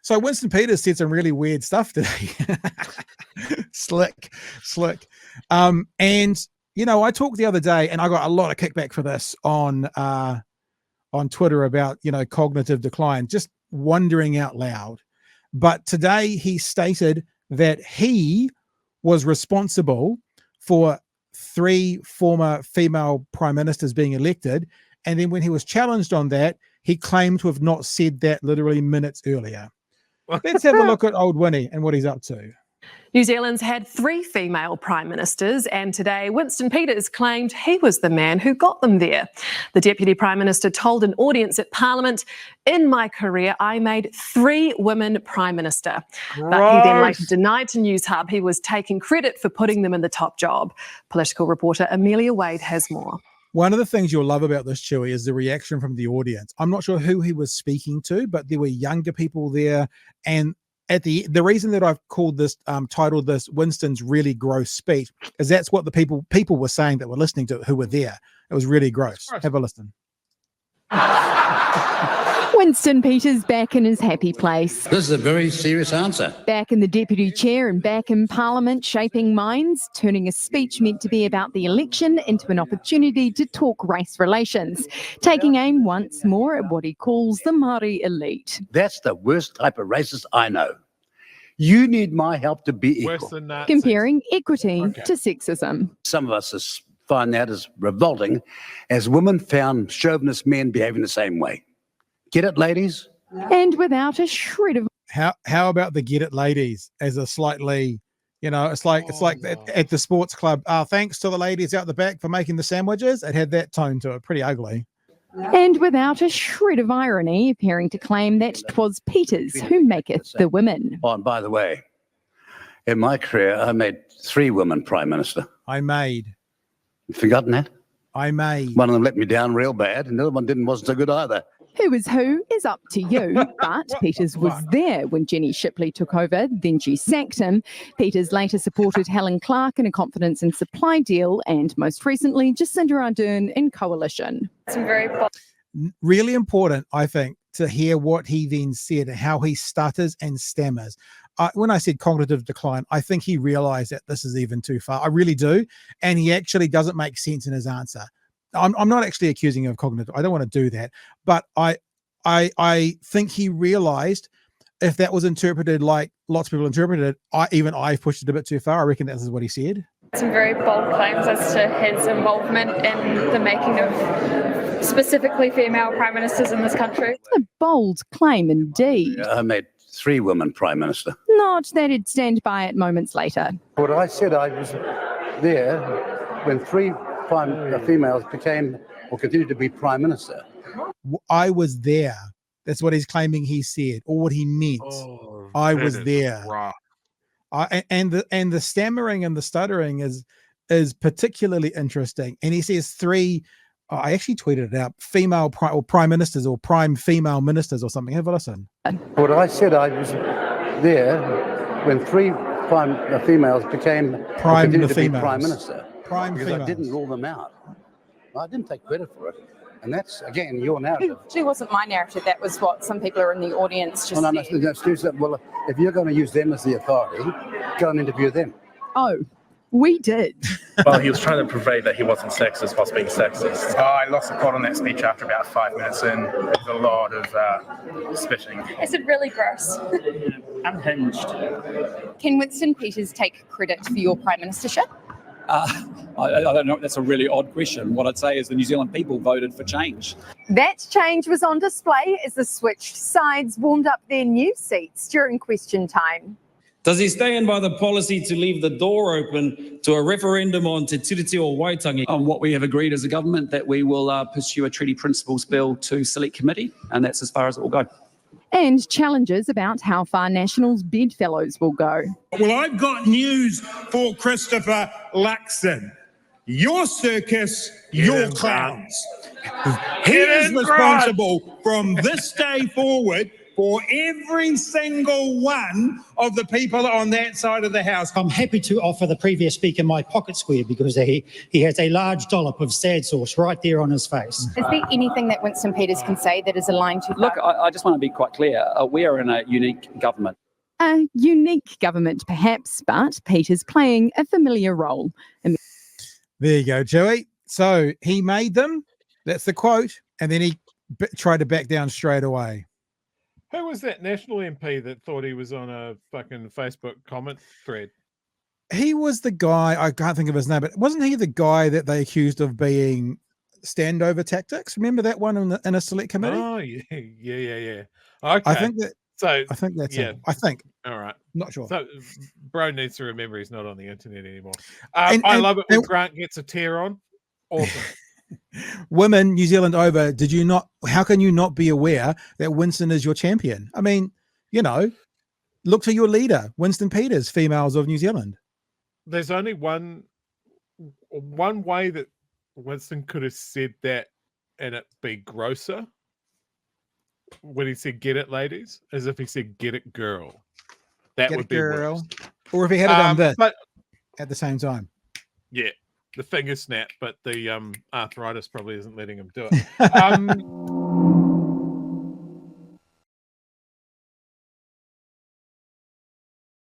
So Winston Peters said some really weird stuff today. Slick. And, I talked the other day and I got a lot of kickback for this on Twitter about, cognitive decline, just wondering out loud. But today he stated that he was responsible for 3 former female prime ministers being elected. And then when he was challenged on that, he claimed to have not said that literally minutes earlier. Let's have a look at old Winnie and what he's up to. New Zealand's had 3 female prime ministers, and today Winston Peters claimed he was the man who got them there. The Deputy Prime Minister told an audience at Parliament, "In my career, I made 3 women Prime Minister." But he then later denied to News Hub he was taking credit for putting them in the top job. Political reporter Amelia Wade has more. One of the things you'll love about this, Chewy, is the reaction from the audience. I'm not sure who he was speaking to, but there were younger people there. And at the reason that I've called this, titled this Winston's really gross speech, is that's what the people were saying that were listening to it, who were there. It was really gross. Have a listen. Winston Peters back in his happy place. This is a very serious answer. Back in the deputy chair and back in Parliament, shaping minds, turning a speech meant to be about the election into an opportunity to talk race relations, taking aim once more at what he calls the Māori elite. That's the worst type of racist I know. You need my help to be equal. Worse than that. Comparing equity to sexism. Some of us find that as revolting, as women found chauvinist men behaving the same way. Get it, ladies? And without a shred of... How about the get it, ladies, as a slightly, it's like at the sports club, thanks to the ladies out the back for making the sandwiches. It had that tone to it, pretty ugly. And without a shred of irony, appearing to claim that 'twas Peters who maketh the women. Oh, and by the way, in my career, I made 3 women Prime Minister. You've forgotten that? One of them let me down real bad, and the other one wasn't so good either. Who is up to you, but Peters was there when Jenny Shipley took over, then she sacked him. Peters later supported Helen Clark in a confidence and supply deal, and most recently, Jacinda Ardern in coalition. Really important, I think, to hear what he then said, how he stutters and stammers. When I said cognitive decline, I think he realized that this is even too far. I really do. And he actually doesn't make sense in his answer. I'm not actually accusing him of cognitive. I don't want to do that. But I think he realized if that was interpreted like lots of people interpreted it, even I've pushed it a bit too far. I reckon this is what he said. Some very bold claims as to his involvement in the making of specifically female prime ministers in this country. A bold claim indeed. I made 3 women Prime Minister. Not that he'd stand by it moments later. What I said, I was there when 3 females became or continued to be Prime Minister. I was there. That's what he's claiming he said, or what he meant. I was there. And the stammering and the stuttering is particularly interesting. And he says 3. I actually tweeted it out. Female prime ministers or prime female ministers or something. Have a listen. What I said, I was there when 3 females became Prime Minister. Because females. I didn't rule them out. I didn't take credit for it. And that's, again, your narrative. It wasn't my narrative. That was what some people are in the audience just said. Well, if you're going to use them as the authority, go and interview them. Oh, we did. Well, he was trying to purvey that he wasn't sexist whilst being sexist. I lost the plot on that speech after about 5 minutes in. There's a lot of spitting. Is it really gross? Unhinged. Can Winston Peters take credit for your prime ministership? I don't know. That's a really odd question. What I'd say is the New Zealand people voted for change. That change was on display as the switched sides warmed up their new seats during question time. Does he stand by the policy to leave the door open to a referendum on Te Tiriti o Waitangi? On what we have agreed as a government, that we will pursue a treaty principles bill to select committee, and that's as far as it will go. And challenges about how far National's bedfellows will go. Well, I've got news for Christopher Luxon. Your circus, your clowns. He is responsible from this day forward for every single one of the people on that side of the House. I'm happy to offer the previous speaker my pocket square because he has a large dollop of sad sauce right there on his face. Is there anything that Winston Peters can say that is aligned to Look, I just want to be quite clear. We are in a unique government. A unique government, perhaps, but Peters playing a familiar role. There you go, Joey. So he made them. That's the quote. And then he tried to back down straight away. Who was that National MP that thought he was on a fucking Facebook comment thread? He was the guy, I can't think of his name, but wasn't he the guy that they accused of being standover tactics? Remember that one in a select committee? Oh, yeah. Okay. I think that's yeah. him. I think. All right. Not sure. So bro needs to remember he's not on the internet anymore. I love it when Grant gets a tear on. Awesome. Women, New Zealand over. How can you not be aware that Winston is your champion? I mean, look to your leader, Winston Peters, females of New Zealand. There's only one way that Winston could have said that and it be grosser. When he said "get it, ladies," as if he said "get it, girl." That would be worse. Or if he had done this but at the same time. Yeah, the finger snap, but the arthritis probably isn't letting him do it.